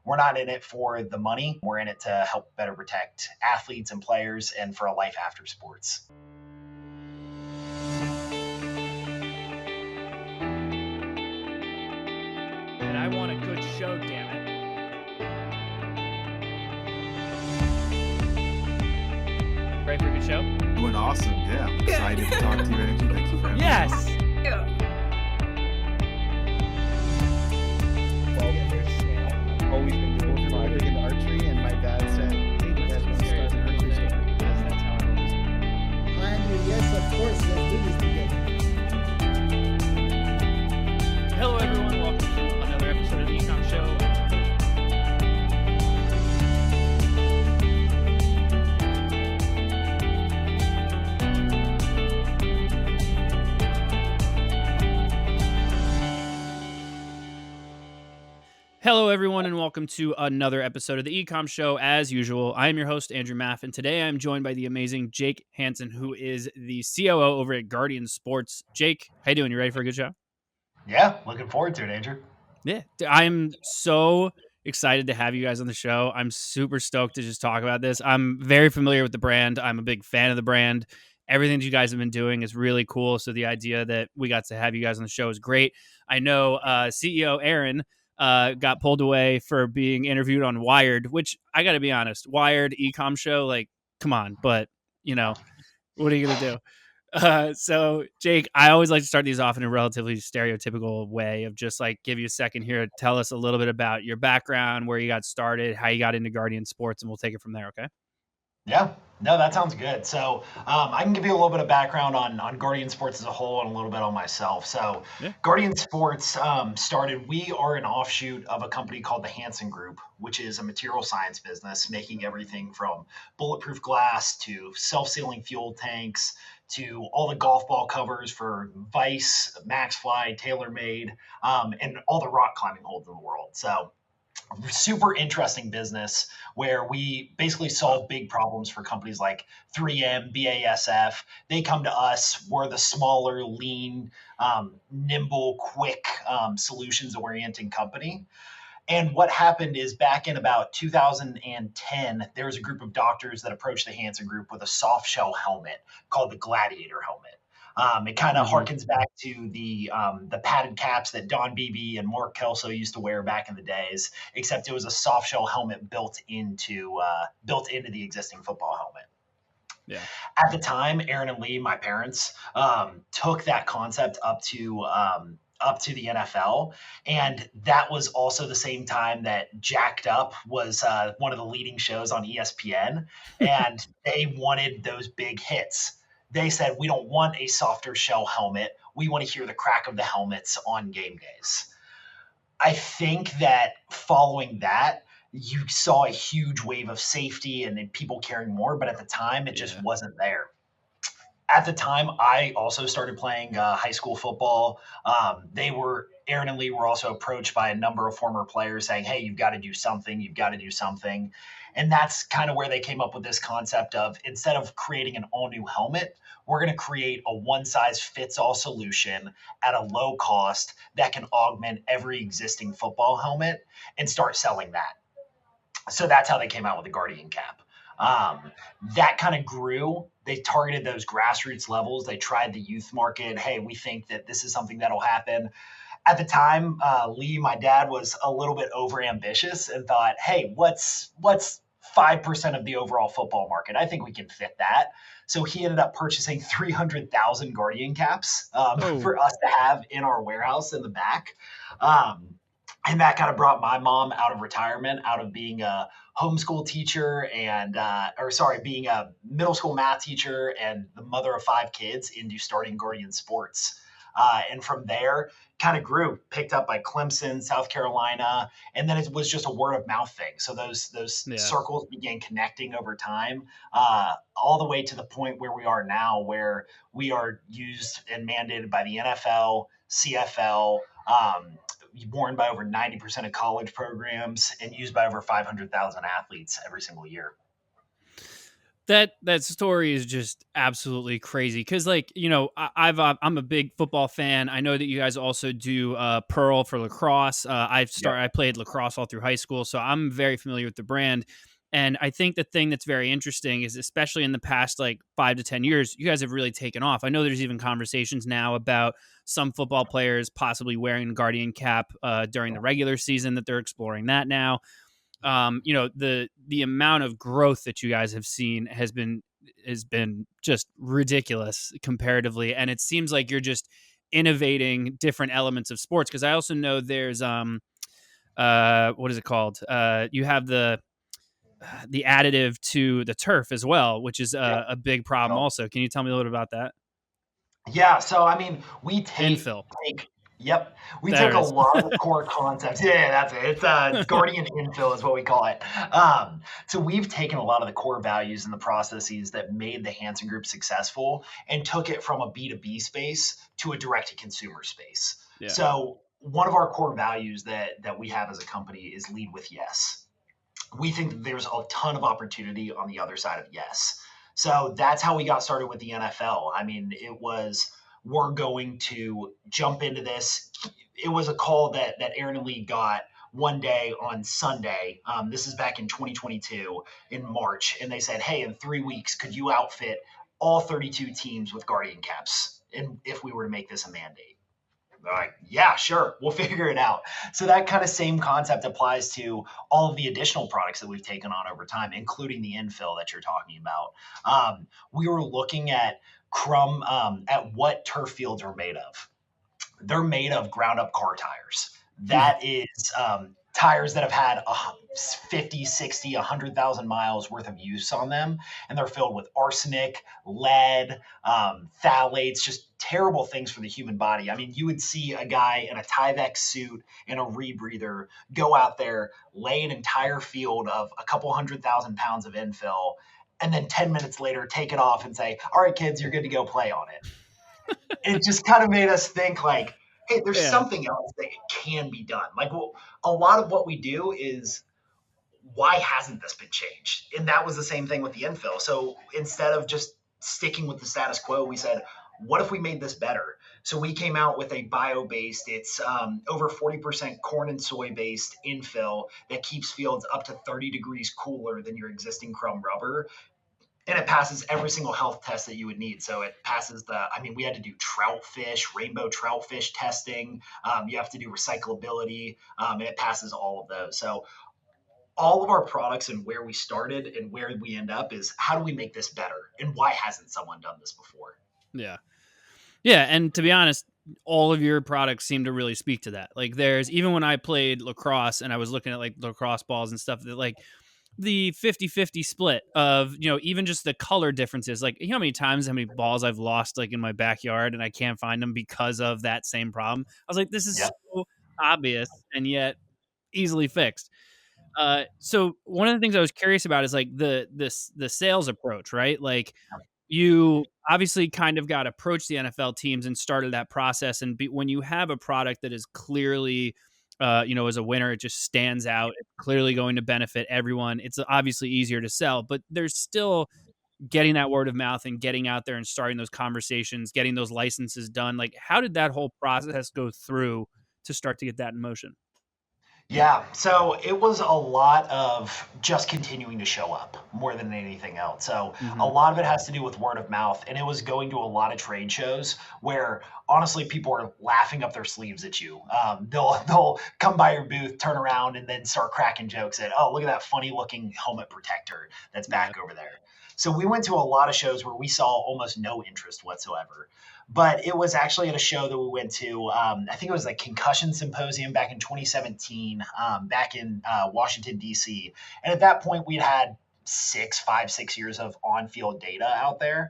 we're not in it for the money. We're in it to help better protect athletes and players and for a life after sports. And I want a good show, damn it. Ready for a good show? Doing awesome, yeah. I'm excited to talk to you, Angie. Thank you for having me. Yes. I've always been doing big into archery, and my dad said, "Hey, you guys want to start an archery store?" That's how it is. Yes, of course. Let's do this together. Hello, everyone. Welcome to another episode of the Ecommerce Show. Hello, everyone, and welcome to another episode of the Ecommerce Show. As usual, I am your host, Andrew Maff, and today I'm joined by the amazing Jake Hanson, who is the COO over at Guardian Sports. Jake, how you doing? You ready for a good show? Yeah, looking forward to it, Andrew. Yeah, I'm so excited to have you guys on the show. I'm super stoked to just talk about this. I'm very familiar with the brand. I'm a big fan of the brand. Everything that you guys have been doing is really cool. So the idea that we got to have you guys on the show is great. I know CEO Aaron got pulled away for being interviewed on Wired, which I got to be honest, Wired, E-Comm show, like, come on. But, you know, what are you going to do? So Jake, I always like to start these off in a relatively stereotypical way of just like give you a second here. Tell us a little bit about your background, where you got started, how you got into Guardian Sports, and we'll take it from there. Okay. Yeah, no, that sounds good. So I can give you a little bit of background on Guardian Sports as a whole and a little bit on myself. So Yeah. Guardian Sports started, we are an offshoot of a company called the Hanson Group, which is a material science business making everything from bulletproof glass to self-sealing fuel tanks to all the golf ball covers for Vice, Maxfly, TaylorMade, and all the rock climbing holds in the world. So super interesting business where we basically solve big problems for companies like 3M, BASF. They come to us. We're the smaller, lean, nimble, quick, solutions-oriented company. And what happened is back in about 2010, there was a group of doctors that approached the Hanson Group with a soft shell helmet called the Gladiator helmet. It kind of harkens back to the padded caps that Don Beebe and Mark Kelso used to wear back in the days, except it was a soft shell helmet built into the existing football helmet. Yeah. At the time, Aaron and Lee, my parents, took that concept up to the NFL. And that was also the same time that Jacked Up was one of the leading shows on ESPN. And they wanted those big hits. They said, we don't want a softer shell helmet. We want to hear the crack of the helmets on game days. I think that following that, you saw a huge wave of safety and people caring more. But at the time, it just wasn't there. At the time, I also started playing high school football. Aaron and Lee were also approached by a number of former players saying, hey, you've got to do something. You've got to do something. And that's kind of where they came up with this concept of, instead of creating an all new helmet, we're going to create a one size fits all solution at a low cost that can augment every existing football helmet and start selling that. So that's how they came out with the Guardian cap. That kind of grew. They targeted those grassroots levels. They tried the youth market. Hey, we think that this is something that'll happen. At the time, Lee, my dad, was a little bit over ambitious and thought, hey, what's 5% of the overall football market? I think we can fit that. So he ended up purchasing 300,000 Guardian caps for us to have in our warehouse in the back. And that kind of brought my mom out of retirement, out of being a homeschool teacher being a middle school math teacher and the mother of 5 kids, into starting Guardian Sports. And from there, kind of grew, picked up by Clemson, South Carolina, and then it was just a word of mouth thing. So those circles began connecting over time, all the way to the point where we are now, where we are used and mandated by the NFL, CFL, worn by over 90% of college programs, and used by over 500,000 athletes every single year. That story is just absolutely crazy because, like, you know, I'm a big football fan. I know that you guys also do Pearl for lacrosse. Yep. I played lacrosse all through high school, so I'm very familiar with the brand. And I think the thing that's very interesting is, especially in the past like 5 to 10 years, you guys have really taken off. I know there's even conversations now about some football players possibly wearing the Guardian cap during the regular season, that they're exploring that now. You know, the amount of growth that you guys have seen has been just ridiculous comparatively, and it seems like you're just innovating different elements of sports. Because I also know there's what is it called? You have the additive to the turf as well, which is a big problem. Yep. Also, can you tell me a little bit about that? Yeah, so I mean, we Infill. yep, we There take it a is. lot of the core concepts. Yeah, that's it. It's Guardian Infill is what we call it. So we've taken a lot of the core values and the processes that made the Hanson Group successful and took it from a B2B space to a direct-to-consumer space. Yeah. So one of our core values that we have as a company is lead with yes. We think that there's a ton of opportunity on the other side of yes. So that's how we got started with the NFL. I mean, it was, we're going to jump into this. It was a call that Aaron and Lee got one day on Sunday. This is back in 2022 in March. And they said, hey, in 3 weeks, could you outfit all 32 teams with Guardian caps? And if we were to make this a mandate? They're like, yeah, sure, we'll figure it out. So that kind of same concept applies to all of the additional products that we've taken on over time, including the infill that you're talking about. We were looking at at what turf fields are made of. They're made of ground up car tires. That is tires that have had 50, 60, 100,000 miles worth of use on them. And they're filled with arsenic, lead, phthalates, just terrible things for the human body. I mean, you would see a guy in a Tyvek suit and a rebreather go out there, lay an entire field of a couple 100,000 pounds of infill, and then 10 minutes later take it off and say, all right, kids, you're good to go play on it. It just kind of made us think like, hey, there's something else that can be done. Like, well, a lot of what we do is, why hasn't this been changed? And that was the same thing with the infill. So instead of just sticking with the status quo, we said, what if we made this better? So we came out with a bio-based, it's over 40% corn and soy-based infill that keeps fields up to 30 degrees cooler than your existing crumb rubber. And it passes every single health test that you would need. So it passes we had to do trout fish, rainbow trout fish testing. You have to do recyclability, and it passes all of those. So all of our products and where we started and where we end up is, how do we make this better? And why hasn't someone done this before? Yeah. Yeah. And to be honest, all of your products seem to really speak to that. Like, there's, even when I played lacrosse and I was looking at like lacrosse balls and stuff, that like the 50-50 split of, you know, even just the color differences. Like, you know how many balls I've lost like in my backyard and I can't find them because of that same problem. I was like, this is so obvious and yet easily fixed. So one of the things I was curious about is like the sales approach, right? Like, you obviously kind of got approached the NFL teams and started that process. And when you have a product that is clearly, as a winner, it just stands out. It's clearly going to benefit everyone. It's obviously easier to sell, but there's still getting that word of mouth and getting out there and starting those conversations, getting those licenses done. Like, how did that whole process go through to start to get that in motion? Yeah, so it was a lot of just continuing to show up more than anything else. So a lot of it has to do with word of mouth, and it was going to a lot of trade shows where honestly people are laughing up their sleeves at you. They'll come by your booth, turn around, and then start cracking jokes at, oh, look at that funny looking helmet protector that's back over there. So we went to a lot of shows where we saw almost no interest whatsoever. But it was actually at a show that we went to. I think it was a concussion symposium back in 2017, back in Washington, D.C. And at that point, we'd had 6 years of on-field data out there.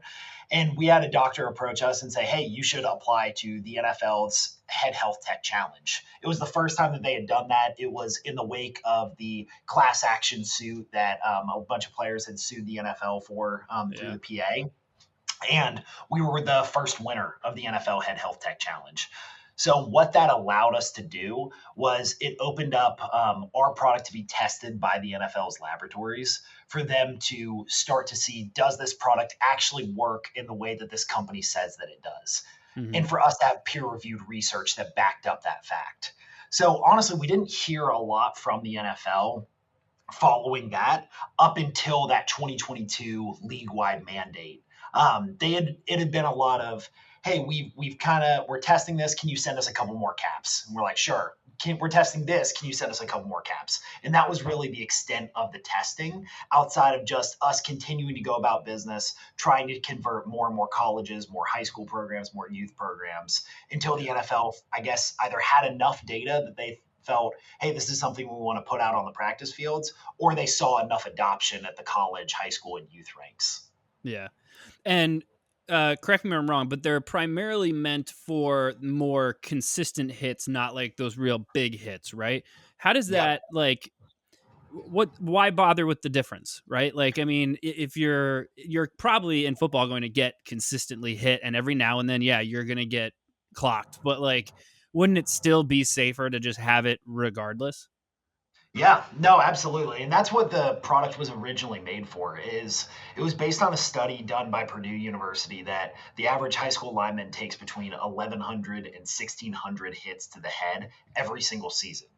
And we had a doctor approach us and say, hey, you should apply to the NFL's Head Health Tech Challenge. It was the first time that they had done that. It was in the wake of the class action suit that a bunch of players had sued the NFL for through the PA. And we were the first winner of the NFL Head Health Tech Challenge. So what that allowed us to do was it opened up our product to be tested by the NFL's laboratories for them to start to see, does this product actually work in the way that this company says that it does? Mm-hmm. And for us to have peer-reviewed research that backed up that fact. So honestly, we didn't hear a lot from the NFL following that up until that 2022 league-wide mandate. It had been a lot of, hey, we're testing this. Can you send us a couple more caps? And we're like, sure. We're testing this. Can you send us a couple more caps? And that was really the extent of the testing, outside of just us continuing to go about business, trying to convert more and more colleges, more high school programs, more youth programs, until the NFL, I guess, either had enough data that they felt, hey, this is something we want to put out on the practice fields, or they saw enough adoption at the college, high school, and youth ranks. Yeah. And correct me if I'm wrong, but they're primarily meant for more consistent hits, not like those real big hits, right? How does that why bother with the difference, right? Like, I mean, if you're probably in football going to get consistently hit, and every now and then, yeah, you're going to get clocked, but like, wouldn't it still be safer to just have it regardless? Yeah, no, absolutely. And that's what the product was originally made for. Is it was based on a study done by Purdue University that the average high school lineman takes between 1,100 and 1,600 hits to the head every single season.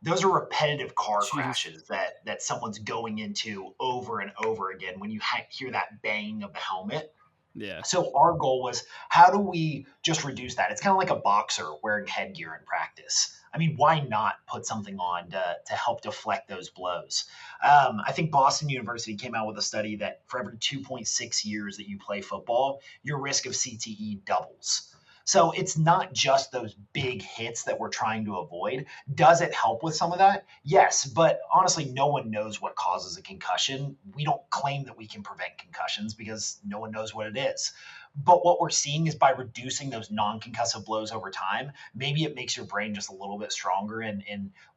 Those are repetitive car Jeez. crashes that someone's going into over and over again when you hear that bang of the helmet. Yeah. So our goal was, how do we just reduce that? It's kind of like a boxer wearing headgear in practice. I mean, why not put something on to help deflect those blows? I think Boston University came out with a study that for every 2.6 years that you play football, your risk of CTE doubles. So it's not just those big hits that we're trying to avoid. Does it help with some of that? Yes, but honestly, no one knows what causes a concussion. We don't claim that we can prevent concussions because no one knows what it is. But what we're seeing is by reducing those non-concussive blows over time, maybe it makes your brain just a little bit stronger and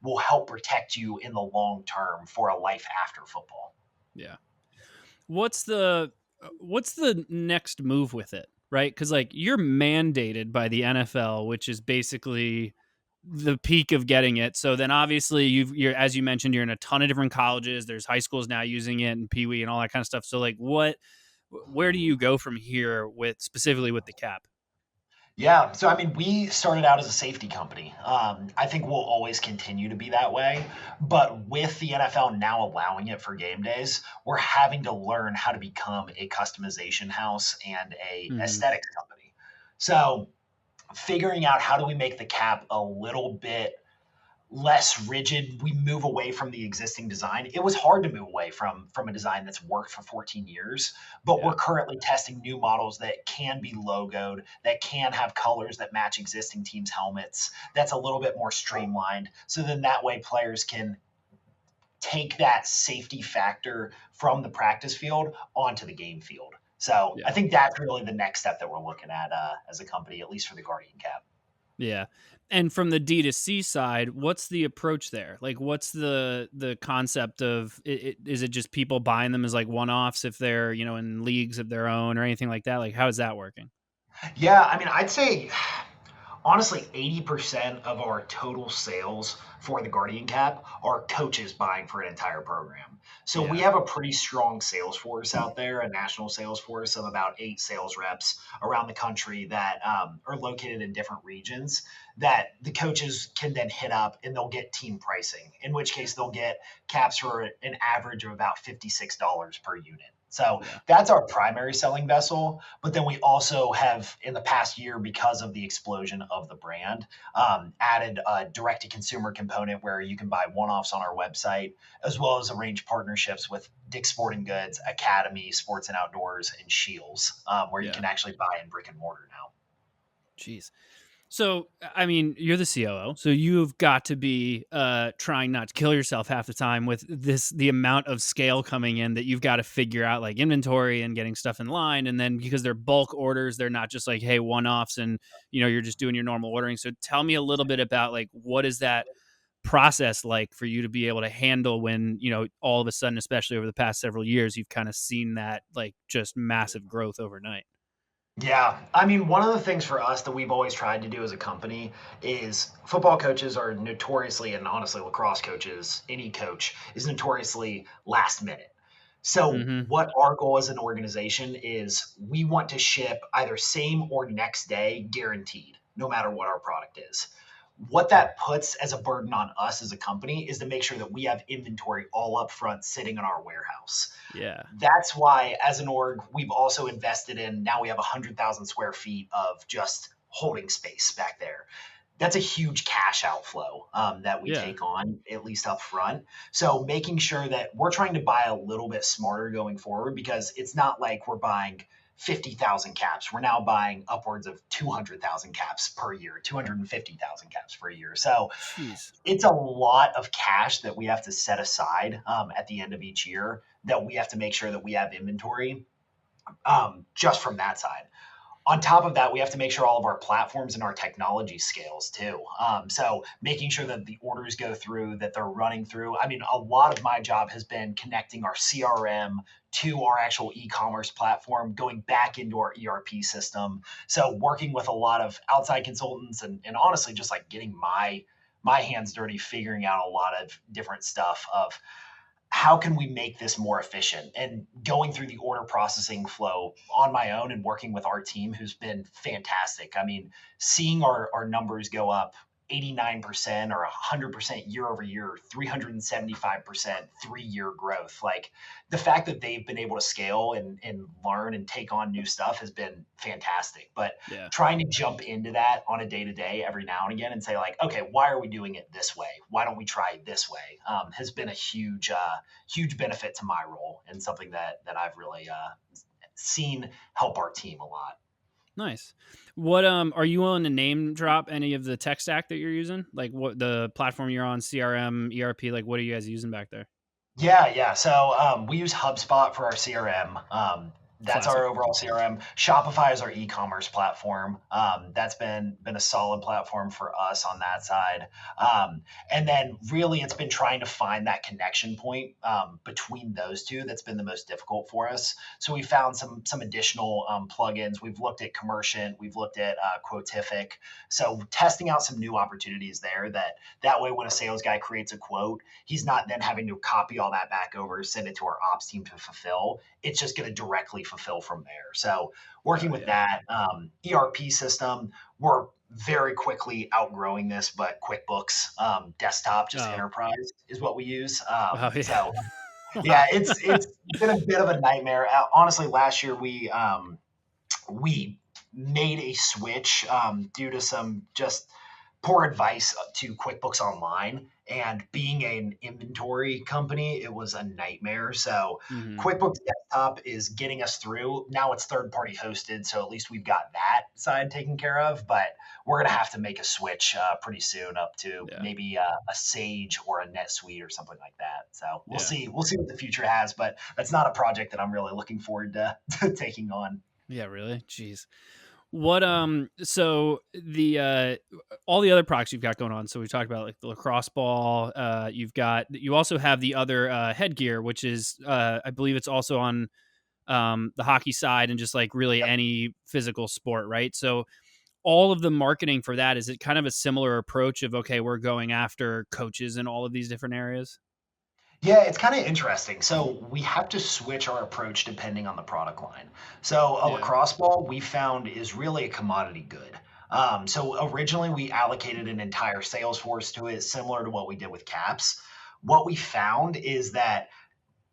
will help protect you in the long term for a life after football. Yeah. What's the next move with it, right? Because like, you're mandated by the NFL, which is basically the peak of getting it. So then obviously you're, as you mentioned, you're in a ton of different colleges. There's high schools now using it, and Pee Wee and all that kind of stuff. So like, where do you go from here specifically with the cap? Yeah. So, I mean, we started out as a safety company. I think we'll always continue to be that way. But with the NFL now allowing it for game days, we're having to learn how to become a customization house and a aesthetics company. So, figuring out how do we make the cap a little bit less rigid, we move away from the existing design. It was hard to move away from a design that's worked for 14 years, but we're currently testing new models that can be logoed, that can have colors that match existing teams' helmets, that's a little bit more streamlined. So then that way players can take that safety factor from the practice field onto the game field. So I think that's really the next step that we're looking at as a company, at least for the Guardian Cap. Yeah. And from the D2C side, what's the approach there? Like, what's the concept of it? Is it just people buying them as like one-offs if they're, in leagues of their own or anything like that? Like, how is that working? Yeah, I mean, I'd say honestly, 80% of our total sales for the Guardian Cap are coaches buying for an entire program. So we have a pretty strong sales force out there, a national sales force of about 8 sales reps around the country that are located in different regions that the coaches can then hit up, and they'll get team pricing, in which case they'll get caps for an average of about $56 per unit. So that's our primary selling vessel. But then we also have, in the past year, because of the explosion of the brand, added a direct-to-consumer component where you can buy one-offs on our website, as well as arrange partnerships with Dick's Sporting Goods, Academy, Sports and Outdoors, and Shields, where you can actually buy in brick and mortar now. Jeez. So, I mean, you're the COO, so you've got to be trying not to kill yourself half the time with the amount of scale coming in that you've got to figure out, like inventory and getting stuff in line. And then because they're bulk orders, they're not just like, hey, one-offs and, you're just doing your normal ordering. So tell me a little bit about like, what is that process like for you to be able to handle when, all of a sudden, especially over the past several years, you've kind of seen that like just massive growth overnight? Yeah. I mean, one of the things for us that we've always tried to do as a company is football coaches are notoriously, and honestly, lacrosse coaches, any coach is notoriously last minute. So, Mm-hmm. what our goal as an organization is we want to ship either same or next day guaranteed, no matter what our product is. What that puts as a burden on us as a company is to make sure that we have inventory all up front sitting in our warehouse. Yeah. That's why, as an org, we've also invested in now we have 100,000 square feet of just holding space back there. That's a huge cash outflow that we Yeah. take on, at least up front. So, making sure that we're trying to buy a little bit smarter going forward because it's not like we're buying 50,000 caps. We're now buying upwards of 200,000 caps per year, 250,000 caps per year. So, Jeez. it's a lot of cash that we have to set aside at the end of each year that we have to make sure that we have inventory just from that side. On top of that, we have to make sure all of our platforms and our technology scales too. So making sure that the orders go through, that they're running through. I mean, a lot of my job has been connecting our CRM to our actual e-commerce platform, going back into our ERP system. So working with a lot of outside consultants and honestly just like getting my hands dirty, figuring out a lot of different stuff of how can we make this more efficient and going through the order processing flow on my own and working with our team who's been fantastic. I mean, seeing our numbers go up 89% or 100% year over year, 375% 3-year growth. Like the fact that they've been able to scale and learn and take on new stuff has been fantastic. But Yeah. trying to jump into that on a day to day every now and again and say like, okay, why are we doing it this way? Why don't we try it this way? Has been a huge benefit to my role and something that I've really seen help our team a lot. Nice. What are you willing to name drop any of the tech stack that you're using? Like what the platform you're on, CRM, ERP, like what are you guys using back there? Yeah. So we use HubSpot for our CRM. That's Classic. our overall CRM. Shopify is our e-commerce platform. That's been a solid platform for us on that side. And then really, it's been trying to find that connection point between those two. That's been the most difficult for us. So we found some additional plugins. We've looked at Commerciant. We've looked at Quotific. So testing out some new opportunities there. That way, when a sales guy creates a quote, he's not then having to copy all that back over, send it to our ops team to fulfill. It's just going to directly fulfill from there. So working Oh with yeah. that ERP system, we're very quickly outgrowing this, but QuickBooks desktop, just Oh. enterprise is what we use. Oh yeah. So Wow. yeah, it's been a bit of a nightmare. Honestly, last year we made a switch due to some just poor advice to QuickBooks Online. And being an inventory company, it was a nightmare. So Mhm. QuickBooks Desktop is getting us through. Now it's third party hosted, so at least we've got that side taken care of. But we're gonna have to make a switch pretty soon up to Yeah. maybe a Sage or a NetSuite or something like that. So we'll Yeah. see. We'll see what the future has. But that's not a project that I'm really looking forward to taking on. Yeah, really? Jeez. What so the all the other products you've got going on. So we talked about like the lacrosse ball, you also have the other headgear, which is I believe it's also on the hockey side and just like really any physical sport, right? So all of the marketing for that, is it kind of a similar approach of okay, we're going after coaches in all of these different areas? Yeah, it's kind of interesting. So we have to switch our approach depending on the product line. So a Yeah. lacrosse ball we found is really a commodity good. So originally we allocated an entire sales force to it, similar to what we did with caps. What we found is that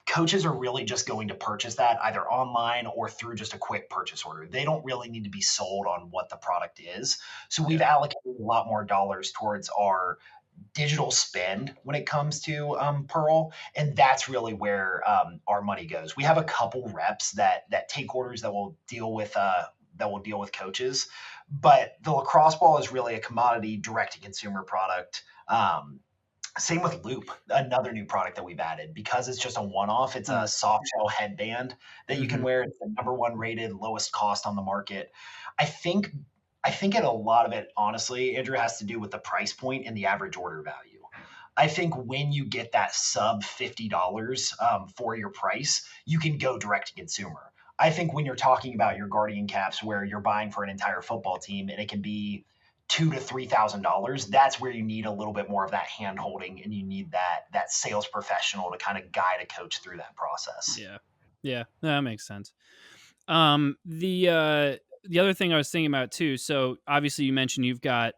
coaches are really just going to purchase that either online or through just a quick purchase order. They don't really need to be sold on what the product is. So we've Yeah. allocated a lot more dollars towards our digital spend when it comes to Pearl, and that's really where our money goes. We have a couple reps that take orders that will deal with coaches, but the lacrosse ball is really a commodity direct to consumer product. Same with Loop, another new product that we've added because it's just a one off. It's a Mm. soft shell headband that you can Mhm. wear. It's the number one rated, lowest cost on the market. I think I think a lot of it, honestly, Andrew, has to do with the price point and the average order value. I think when you get that sub $50 for your price, you can go direct to consumer. I think when you're talking about your Guardian caps where you're buying for an entire football team and it can be $2,000 to $3,000, that's where you need a little bit more of that hand holding, and you need that sales professional to kind of guide a coach through that process. Yeah, that makes sense. The other thing I was thinking about too. So obviously you mentioned you've got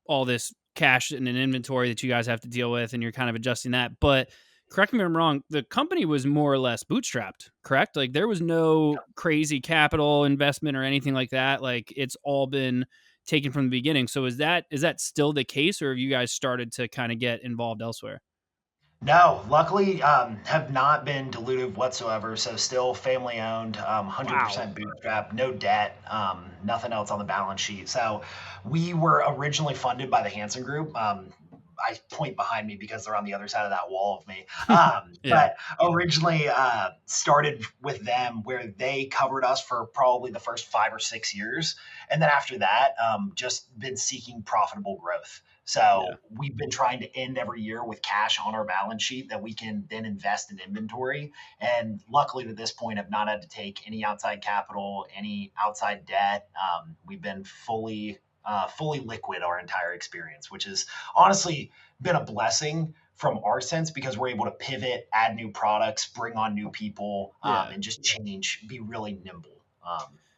all this cash in an inventory that you guys have to deal with, and you're kind of adjusting that. But correct me if I'm wrong, the company was more or less bootstrapped, correct? Like there was no crazy capital investment or anything like that. Like it's all been taken from the beginning. So is that still the case, or have you guys started to kind of get involved elsewhere? No, luckily, have not been dilutive whatsoever. So still family owned, 100% bootstrap, no debt, nothing else on the balance sheet. So we were originally funded by the Hanson Group. I point behind me because they're on the other side of that wall of me. But originally started with them where they covered us for probably the first 5 or 6 years. And then after that, just been seeking profitable growth. So we've been trying to end every year with cash on our balance sheet that we can then invest in inventory. And luckily to this point, have not had to take any outside capital, any outside debt. We've been fully liquid our entire experience, which has honestly been a blessing from our sense because we're able to pivot, add new products, bring on new people, and just change, be really nimble.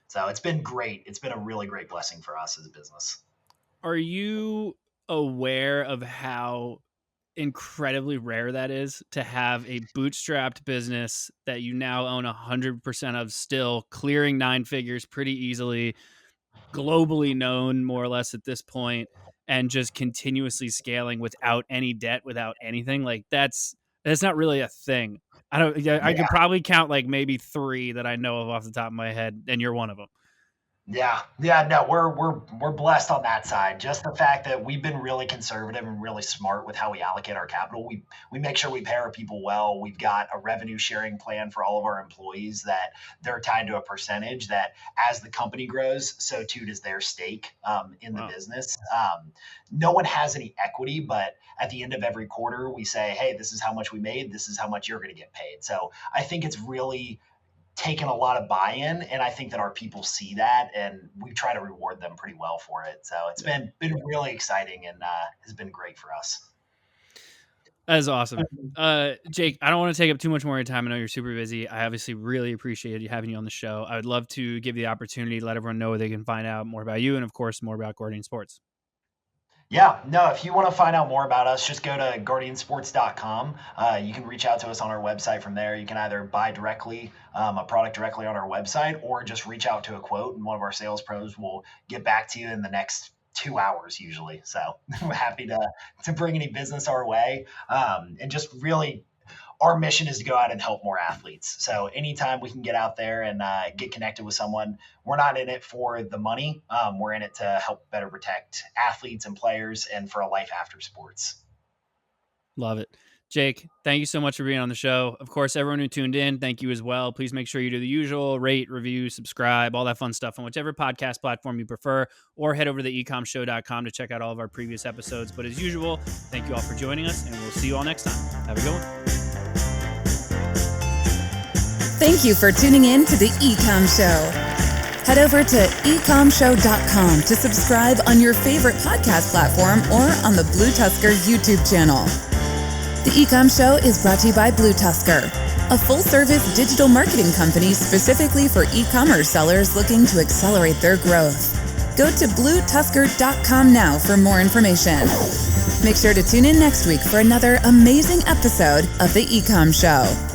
So it's been great. It's been a really great blessing for us as a business. Are you aware of how incredibly rare that is to have a bootstrapped business that you now own 100% of, still clearing 9 figures pretty easily, globally known more or less at this point, and just continuously scaling without any debt, without anything? Like that's not really a thing. I could probably count like maybe 3 that I know of off the top of my head, and you're one of them. Yeah, no, we're blessed on that side. Just the fact that we've been really conservative and really smart with how we allocate our capital. We make sure we pay our people well. We've got a revenue sharing plan for all of our employees that they're tied to a percentage that as the company grows, so too does their stake in the business. No one has any equity, but at the end of every quarter, we say, hey, this is how much we made. This is how much you're going to get paid. So I think it's really taken a lot of buy-in, and I think that our people see that, and we try to reward them pretty well for it. So it's been really exciting and has been great for us. That is awesome. Jake, I don't want to take up too much more of your time. I know you're super busy. I obviously really appreciate you having you on the show. I would love to give you the opportunity to let everyone know where they can find out more about you and, of course, more about Guardian Sports. Yeah, no, if you want to find out more about us, just go to guardiansports.com. You can reach out to us on our website from there. You can either buy directly a product directly on our website or just reach out to a quote, and one of our sales pros will get back to you in the next 2 hours usually. So we're happy to bring any business our way. And just really, our mission is to go out and help more athletes. So anytime we can get out there and get connected with someone, we're not in it for the money. We're in it to help better protect athletes and players and for a life after sports. Love it. Jake, thank you so much for being on the show. Of course, everyone who tuned in, thank you as well. Please make sure you do the usual: rate, review, subscribe, all that fun stuff on whichever podcast platform you prefer, or head over to ecommshow.com to check out all of our previous episodes. But as usual, thank you all for joining us, and we'll see you all next time. Have a good one. Thank you for tuning in to the Ecomm Show. Head over to ecommshow.com to subscribe on your favorite podcast platform or on the BlueTuskr YouTube channel. The Ecomm Show is brought to you by BlueTuskr, a full-service digital marketing company specifically for e-commerce sellers looking to accelerate their growth. Go to BlueTuskr.com now for more information. Make sure to tune in next week for another amazing episode of the Ecomm Show.